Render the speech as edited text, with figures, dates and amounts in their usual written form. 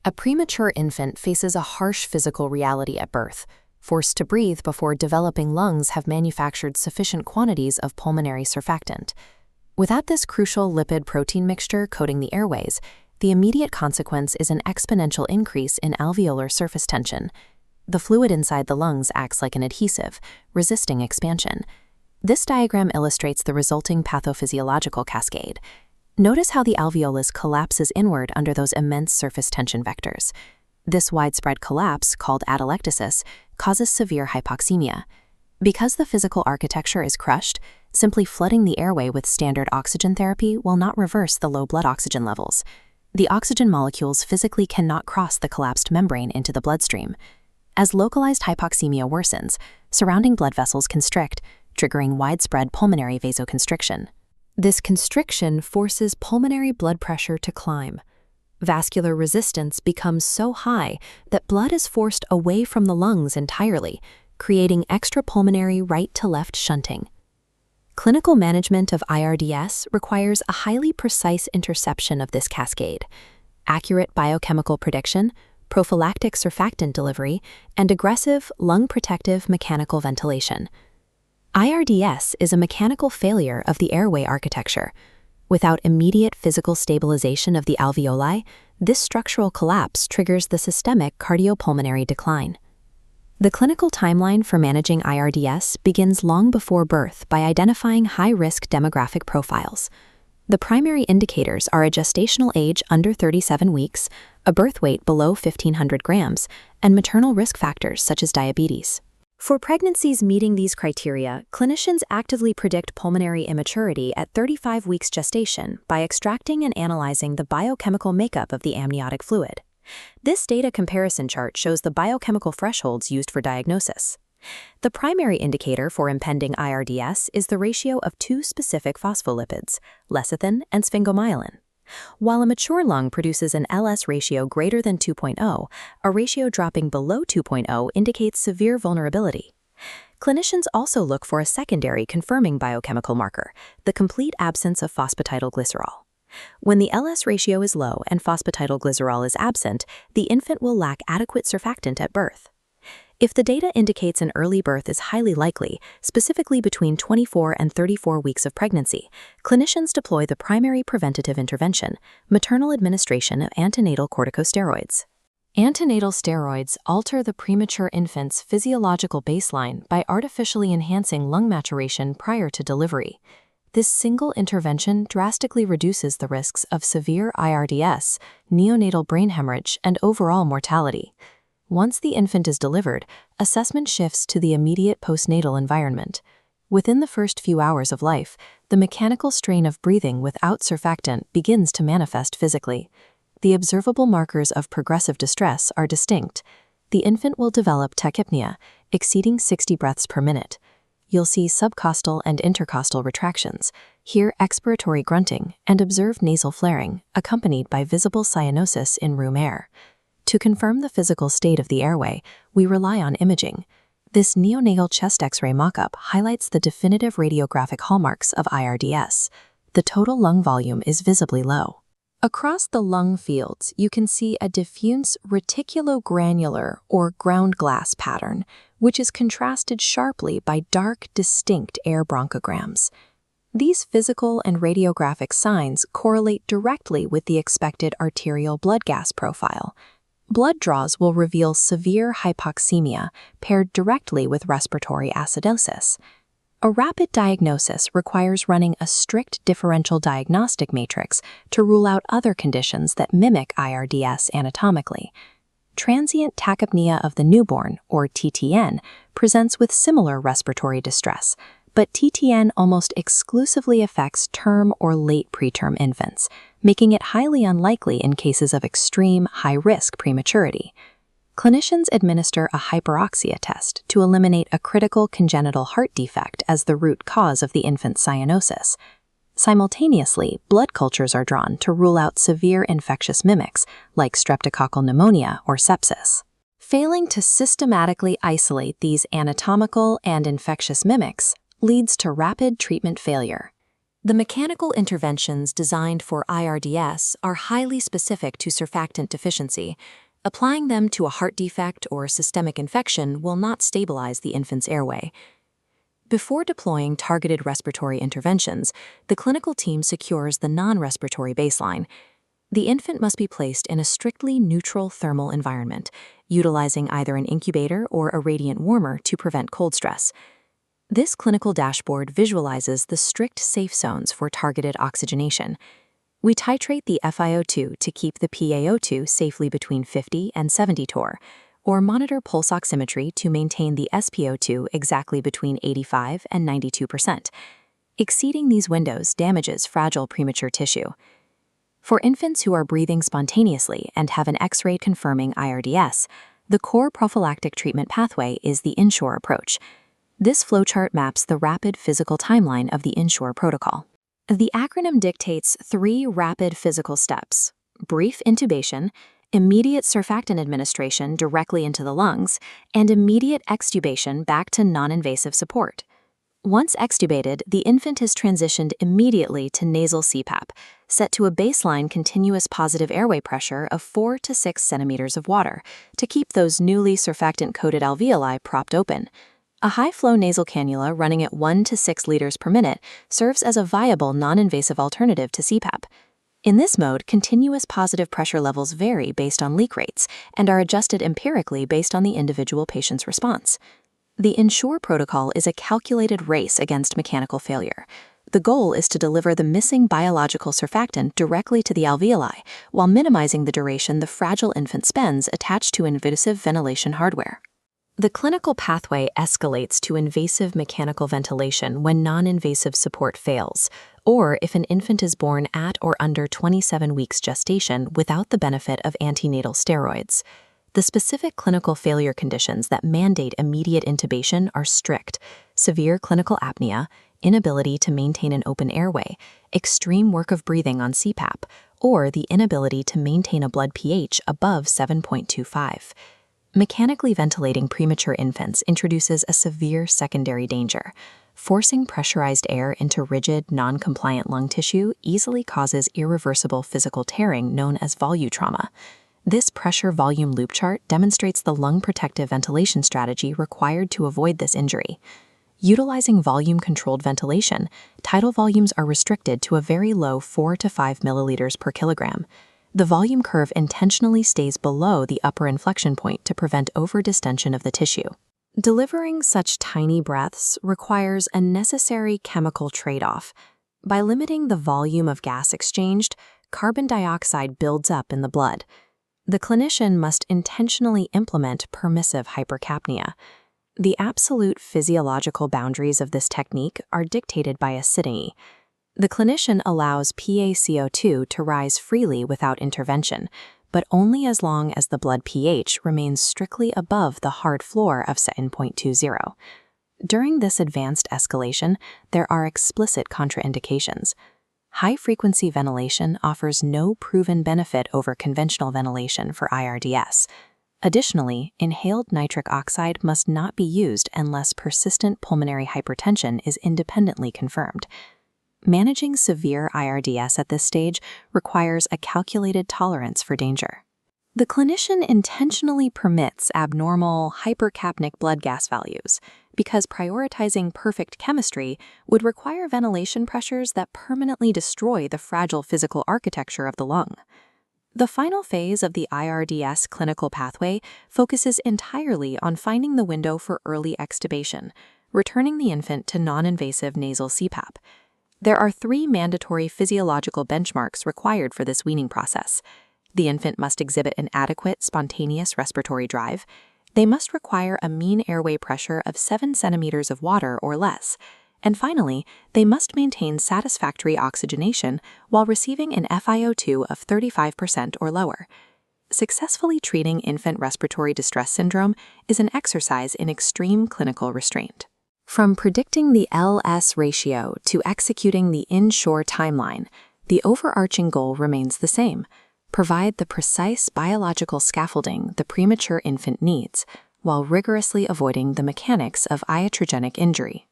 A premature infant faces a harsh physical reality at birth, forced to breathe before developing lungs have manufactured sufficient quantities of pulmonary surfactant. Without this crucial lipid-protein mixture coating the airways, the immediate consequence is an exponential increase in alveolar surface tension. The fluid inside the lungs acts like an adhesive, resisting expansion. This diagram illustrates the resulting pathophysiological cascade. Notice how the alveolus collapses inward under those immense surface tension vectors. This widespread collapse, called atelectasis, causes severe hypoxemia. Because the physical architecture is crushed, simply flooding the airway with standard oxygen therapy will not reverse the low blood oxygen levels. The oxygen molecules physically cannot cross the collapsed membrane into the bloodstream. As localized hypoxemia worsens, surrounding blood vessels constrict, triggering widespread pulmonary vasoconstriction. This constriction forces pulmonary blood pressure to climb. Vascular resistance becomes so high that blood is forced away from the lungs entirely, creating extrapulmonary right-to-left shunting. Clinical management of IRDS requires a highly precise interception of this cascade, accurate biochemical prediction, prophylactic surfactant delivery, and aggressive, lung-protective mechanical ventilation. IRDS is a mechanical failure of the airway architecture. Without immediate physical stabilization of the alveoli, this structural collapse triggers the systemic cardiopulmonary decline. The clinical timeline for managing IRDS begins long before birth by identifying high-risk demographic profiles. The primary indicators are a gestational age under 37 weeks, a birth weight below 1,500 grams, and maternal risk factors such as diabetes. For pregnancies meeting these criteria, clinicians actively predict pulmonary immaturity at 35 weeks gestation by extracting and analyzing the biochemical makeup of the amniotic fluid. This data comparison chart shows the biochemical thresholds used for diagnosis. The primary indicator for impending IRDS is the ratio of two specific phospholipids, lecithin and sphingomyelin. While a mature lung produces an LS ratio greater than 2.0, a ratio dropping below 2.0 indicates severe vulnerability. Clinicians also look for a secondary confirming biochemical marker, the complete absence of phosphatidylglycerol. When the LS ratio is low and phosphatidylglycerol is absent, the infant will lack adequate surfactant at birth. If the data indicates an early birth is highly likely, specifically between 24 and 34 weeks of pregnancy, clinicians deploy the primary preventative intervention, maternal administration of antenatal corticosteroids. Antenatal steroids alter the premature infant's physiological baseline by artificially enhancing lung maturation prior to delivery. This single intervention drastically reduces the risks of severe IRDS, neonatal brain hemorrhage, and overall mortality. Once the infant is delivered, assessment shifts to the immediate postnatal environment. Within the first few hours of life, the mechanical strain of breathing without surfactant begins to manifest physically. The observable markers of progressive distress are distinct. The infant will develop tachypnea, exceeding 60 breaths per minute. You'll see subcostal and intercostal retractions, hear expiratory grunting, and observe nasal flaring, accompanied by visible cyanosis in room air. To confirm the physical state of the airway, we rely on imaging. This neonatal chest X-ray mock-up highlights the definitive radiographic hallmarks of IRDS. The total lung volume is visibly low. Across the lung fields, you can see a diffuse reticulogranular or ground glass pattern, which is contrasted sharply by dark, distinct air bronchograms. These physical and radiographic signs correlate directly with the expected arterial blood gas profile. Blood draws will reveal severe hypoxemia paired directly with respiratory acidosis. A rapid diagnosis requires running a strict differential diagnostic matrix to rule out other conditions that mimic IRDS anatomically. Transient tachypnea of the newborn, or TTN, presents with similar respiratory distress, but TTN almost exclusively affects term or late preterm infants, making it highly unlikely in cases of extreme high-risk prematurity. Clinicians administer a hyperoxia test to eliminate a critical congenital heart defect as the root cause of the infant's cyanosis. Simultaneously, blood cultures are drawn to rule out severe infectious mimics like streptococcal pneumonia or sepsis. Failing to systematically isolate these anatomical and infectious mimics leads to rapid treatment failure. The mechanical interventions designed for IRDS are highly specific to surfactant deficiency. Applying them to a heart defect or systemic infection will not stabilize the infant's airway. Before deploying targeted respiratory interventions, the clinical team secures the non-respiratory baseline. The infant must be placed in a strictly neutral thermal environment, utilizing either an incubator or a radiant warmer to prevent cold stress. This clinical dashboard visualizes the strict safe zones for targeted oxygenation. We titrate the FiO2 to keep the PaO2 safely between 50 and 70 torr, or monitor pulse oximetry to maintain the SpO2 exactly between 85 and 92%. Exceeding these windows damages fragile premature tissue. For infants who are breathing spontaneously and have an X-ray confirming IRDS, the core prophylactic treatment pathway is the INSURE approach. This flowchart maps the rapid physical timeline of the INSURE protocol. The acronym dictates 3 rapid physical steps: brief intubation, immediate surfactant administration directly into the lungs, and immediate extubation back to non-invasive support. Once extubated, the infant is transitioned immediately to nasal CPAP, set to a baseline continuous positive airway pressure of 4 to 6 centimeters of water to keep those newly surfactant-coated alveoli propped open. A high-flow nasal cannula running at 1 to 6 liters per minute serves as a viable non-invasive alternative to CPAP. In this mode, continuous positive pressure levels vary based on leak rates and are adjusted empirically based on the individual patient's response. The INSURE protocol is a calculated race against mechanical failure. The goal is to deliver the missing biological surfactant directly to the alveoli while minimizing the duration the fragile infant spends attached to invasive ventilation hardware. The clinical pathway escalates to invasive mechanical ventilation when non-invasive support fails, or if an infant is born at or under 27 weeks gestation without the benefit of antenatal steroids. The specific clinical failure conditions that mandate immediate intubation are strict: severe clinical apnea, inability to maintain an open airway, extreme work of breathing on CPAP, or the inability to maintain a blood pH above 7.25. Mechanically ventilating premature infants introduces a severe secondary danger. Forcing pressurized air into rigid, non-compliant lung tissue easily causes irreversible physical tearing known as volutrauma. This pressure-volume loop chart demonstrates the lung protective ventilation strategy required to avoid this injury. Utilizing volume-controlled ventilation, tidal volumes are restricted to a very low 4 to 5 milliliters per kilogram. The volume curve intentionally stays below the upper inflection point to prevent overdistension of the tissue. Delivering such tiny breaths requires a necessary chemical trade-off. By limiting the volume of gas exchanged, carbon dioxide builds up in the blood. The clinician must intentionally implement permissive hypercapnia. The absolute physiological boundaries of this technique are dictated by acidity. The clinician allows PaCO2 to rise freely without intervention, but only as long as the blood pH remains strictly above the hard floor of 7.20. During this advanced escalation, there are explicit contraindications. High-frequency ventilation offers no proven benefit over conventional ventilation for IRDS. Additionally, inhaled nitric oxide must not be used unless persistent pulmonary hypertension is independently confirmed. Managing severe IRDS at this stage requires a calculated tolerance for danger. The clinician intentionally permits abnormal hypercapnic blood gas values because prioritizing perfect chemistry would require ventilation pressures that permanently destroy the fragile physical architecture of the lung. The final phase of the IRDS clinical pathway focuses entirely on finding the window for early extubation, returning the infant to non-invasive nasal CPAP. There are 3 mandatory physiological benchmarks required for this weaning process. The infant must exhibit an adequate spontaneous respiratory drive. They must require a mean airway pressure of 7 centimeters of water or less. And finally, they must maintain satisfactory oxygenation while receiving an FiO2 of 35% or lower. Successfully treating infant respiratory distress syndrome is an exercise in extreme clinical restraint. From predicting the LS ratio to executing the INSURE timeline, the overarching goal remains the same: provide the precise biological scaffolding the premature infant needs, while rigorously avoiding the mechanics of iatrogenic injury.